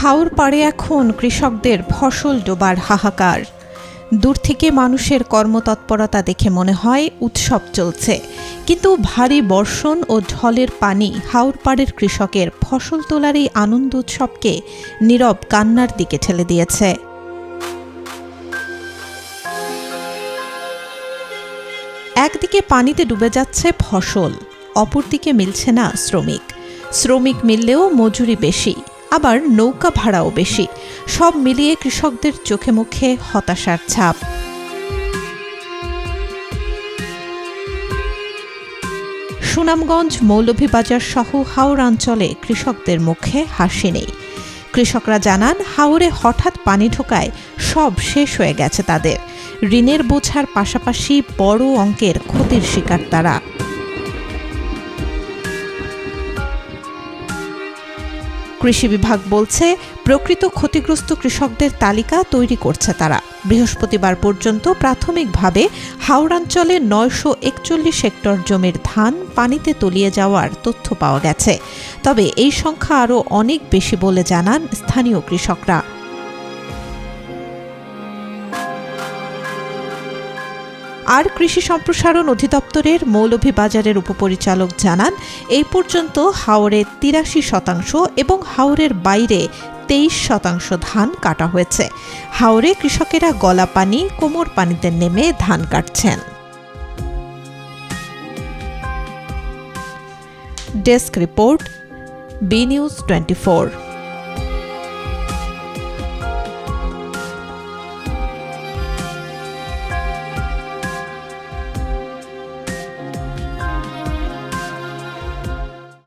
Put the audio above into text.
হাওর পাড়ে এখন কৃষকদের ফসল ডোবার হাহাকার। দূর থেকে মানুষের কর্মতৎপরতা দেখে মনে হয় উৎসব চলছে, কিন্তু ভারী বর্ষণ ও ঢলের পানি হাওর পাড়ের কৃষকের ফসল তোলার এই আনন্দ উৎসবকে নীরব কান্নার দিকে ঠেলে দিয়েছে। একদিকে পানিতে ডুবে যাচ্ছে ফসল, অপরদিকে মিলছে না শ্রমিক মিললেও মজুরি বেশি, আবার নৌকা ভাড়াও বেশি। সব মিলিয়ে কৃষকদের চোখে মুখে হতাশার ছাপ। সুনামগঞ্জ, মৌলভীবাজার সহ হাওর অঞ্চলে কৃষকদের মুখে হাসি নেই। কৃষকরা জানান, হাওরে হঠাৎ পানি ঢোকায় সব শেষ হয়ে গেছে তাদের। ঋণের বোঝার পাশাপাশি বড় অঙ্কের ক্ষতির শিকার তারা। কৃষি বিভাগ বলছে, প্রকৃত ক্ষতিগ্রস্ত কৃষকদের তালিকা তৈরি করছে তারা। বৃহস্পতিবার পর্যন্ত প্রাথমিকভাবে হাওড়াঞ্চলে 941 হেক্টর জমির ধান পানিতে তলিয়ে যাওয়ার তথ্য পাওয়া গেছে। তবে এই সংখ্যা আরও অনেক বেশি বলে জানান স্থানীয় কৃষকরা। আর কৃষি সম্প্রসারণ অধিদপ্তরের মৌলভীবাজারের উপপরিচালক জানান, এই পর্যন্ত হাওরে 83% এবং হাওরের বাইরে 23% ধান কাটা হয়েছে। হাওরে কৃষকেরা গলা পানি, কোমর পানিতে নেমে ধান কাটছেন। Desk report, B news 24।